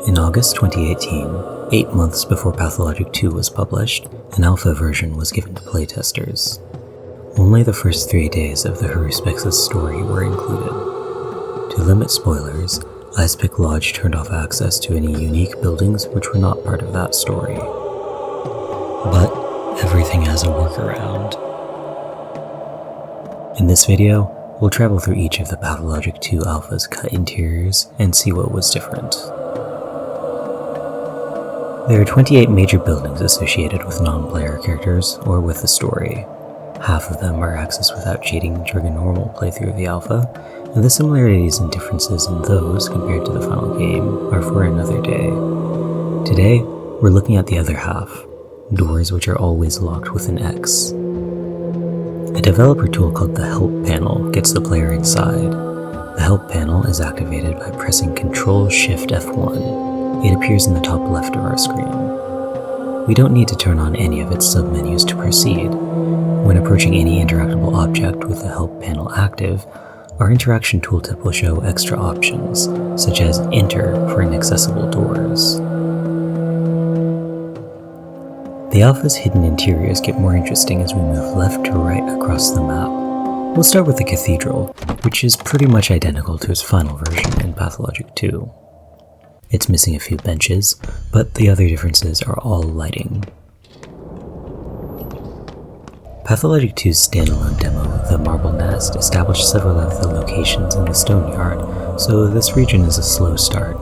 In August 2018, 8 months before Pathologic 2 was published, an alpha version was given to playtesters. Only the first 3 days of the Haruspex's story were included. To limit spoilers, Icepick Lodge turned off access to any unique buildings which were not part of that story. But everything has a workaround. In this video, we'll travel through each of the Pathologic 2 alpha's cut interiors and see what was different. There are 28 major buildings associated with non-player characters or with the story. Half of them are accessed without cheating during a normal playthrough of the alpha, and the similarities and differences in those compared to the final game are for another day. Today, we're looking at the other half, doors which are always locked with an X. A developer tool called the Help panel gets the player inside. The Help panel is activated by pressing Ctrl-Shift-F1. It appears in the top left of our screen. We don't need to turn on any of its submenus to proceed. When approaching any interactable object with the Help panel active, our interaction tooltip will show extra options, such as Enter for inaccessible doors. The alpha's hidden interiors get more interesting as we move left to right across the map. We'll start with the cathedral, which is pretty much identical to its final version in Pathologic 2. It's missing a few benches, but the other differences are all lighting. Pathologic 2's standalone demo, The Marble Nest, established several of the locations in the Stone Yard, so this region is a slow start.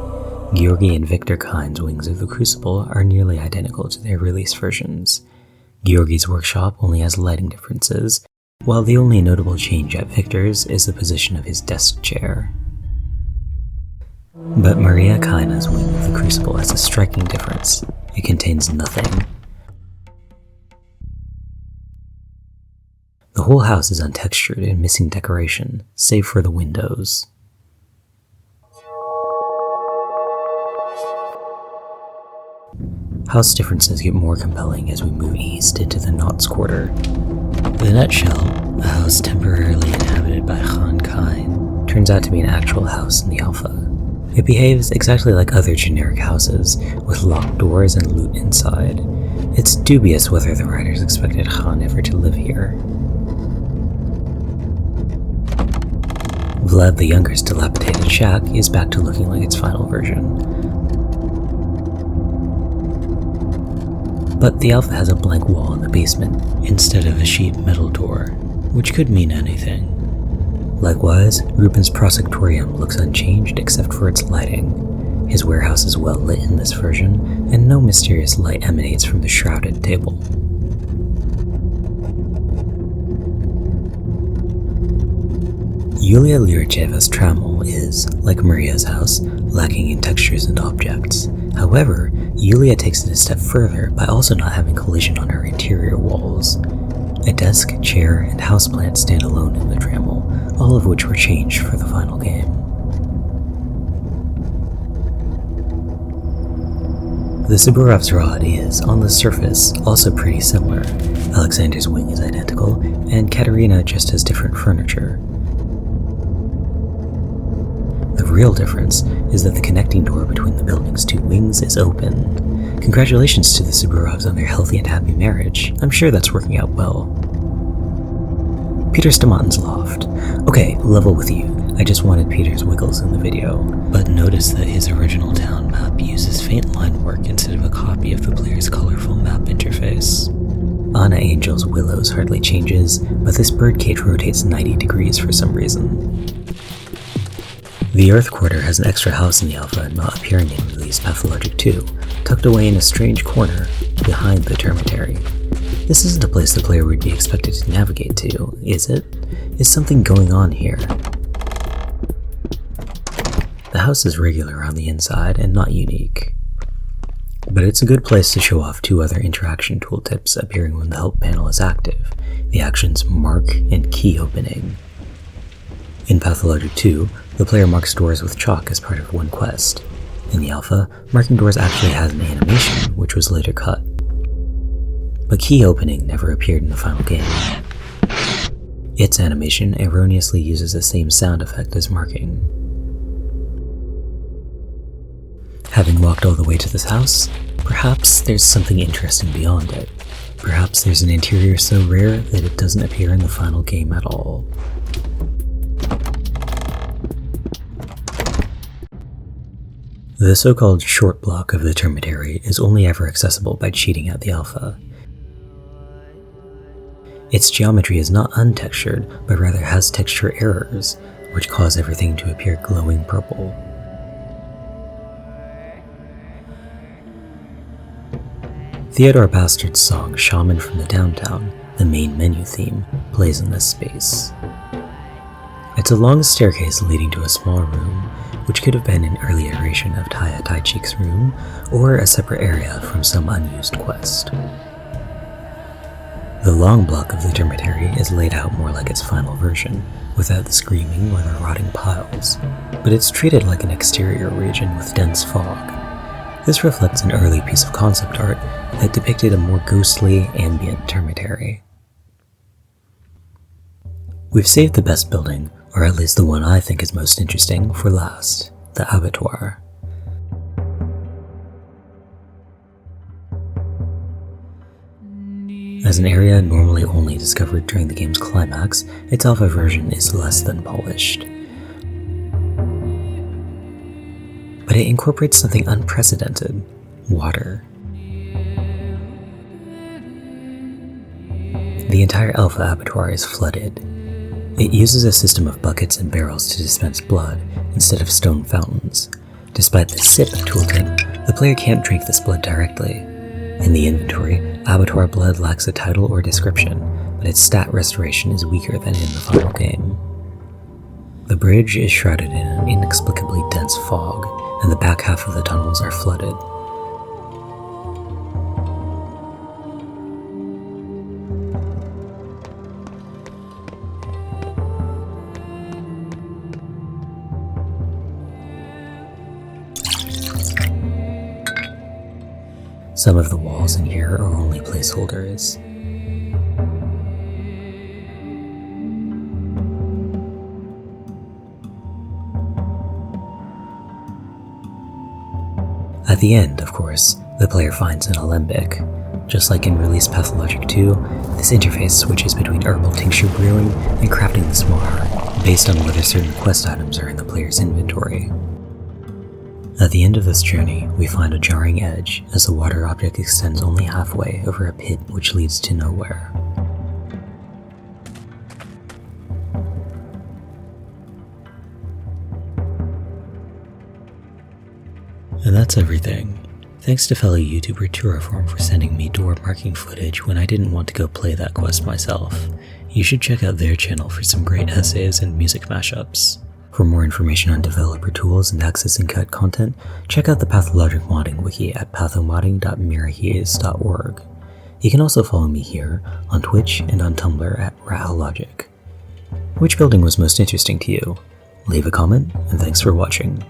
Georgi and Victor Kine's Wings of the Crucible are nearly identical to their release versions. Georgi's workshop only has lighting differences, while the only notable change at Victor's is the position of his desk chair. But Maria Kaina's Wing of the Crucible has a striking difference. It contains nothing. The whole house is untextured and missing decoration, save for the windows. House differences get more compelling as we move east into the Knots Quarter. In a nutshell, a house temporarily inhabited by Khan Kine turns out to be an actual house in the alpha. It behaves exactly like other generic houses, with locked doors and loot inside. It's dubious whether the writers expected Khan ever to live here. Vlad the Younger's dilapidated shack is back to looking like its final version. But the alpha has a blank wall in the basement, instead of a sheet metal door, which could mean anything. Likewise, Ruben's Prosectorium looks unchanged except for its lighting. His warehouse is well lit in this version, and no mysterious light emanates from the shrouded table. Yulia Lyricheva's Trammel is, like Maria's house, lacking in textures and objects. However, Yulia takes it a step further by also not having collision on her interior walls. A desk, chair, and houseplant stand alone in the Trammel, all of which were changed for the final game. The Suburov's Rod is, on the surface, also pretty similar. Alexander's Wing is identical, and Katerina just has different furniture. The real difference is that the connecting door between the building's two wings is open. Congratulations to the Suburovs on their healthy and happy marriage. I'm sure that's working out well. Peter Staman's loft. Okay, level with you. I just wanted Peter's wiggles in the video. But notice that his original town map uses faint line work instead of a copy of the player's colorful map interface. Anna Angel's Willows hardly changes, but this birdcage rotates 90 degrees for some reason. The Earth Quarter has an extra house in the alpha not appearing in release Pathologic 2, tucked away in a strange corner behind the termitary. This isn't a place the player would be expected to navigate to, is it? Is something going on here? The house is regular on the inside and not unique. But it's a good place to show off two other interaction tooltips appearing when the Help panel is active, the actions Mark and Key Opening. In Pathologic 2, the player marks doors with chalk as part of one quest. In the alpha, marking doors actually has an animation, which was later cut. But Key Opening never appeared in the final game. Its animation erroneously uses the same sound effect as marking. Having walked all the way to this house, perhaps there's something interesting beyond it. Perhaps there's an interior so rare that it doesn't appear in the final game at all. The so-called short block of the termitary is only ever accessible by cheating at the alpha. Its geometry is not untextured, but rather has texture errors, which cause everything to appear glowing purple. Theodor Bastard's song Shaman from the Downtown, the main menu theme, plays in this space. It's a long staircase leading to a small room, which could have been an early iteration of Taya Taichik's room, or a separate area from some unused quest. The long block of the termitary is laid out more like its final version, without the screaming or the rotting piles, but it's treated like an exterior region with dense fog. This reflects an early piece of concept art that depicted a more ghostly, ambient termitary. We've saved the best building, or at least the one I think is most interesting, for last, the Abattoir. As an area normally only discovered during the game's climax, its alpha version is less than polished. But it incorporates something unprecedented: water. The entire alpha abattoir is flooded. It uses a system of buckets and barrels to dispense blood, instead of stone fountains. Despite the sip tooltip, the player can't drink this blood directly. In the inventory, abattoir blood lacks a title or description, but its stat restoration is weaker than in the final game. The bridge is shrouded in an inexplicably dense fog, and the back half of the tunnels are flooded. Some of the walls in here are only placeholders. At the end, of course, the player finds an alembic. Just like in release Pathologic 2, this interface switches between herbal tincture brewing and crafting the small heart, based on whether certain quest items are in the player's inventory. At the end of this journey, we find a jarring edge as the water object extends only halfway over a pit which leads to nowhere. And that's everything. Thanks to fellow YouTuber Turaform for sending me door marking footage when I didn't want to go play that quest myself. You should check out their channel for some great essays and music mashups. For more information on developer tools and accessing cut content, check out the Pathologic modding wiki at pathomodding.mirahies.org. You can also follow me here, on Twitch, and on Tumblr at Pathologic. Which building was most interesting to you? Leave a comment, and thanks for watching.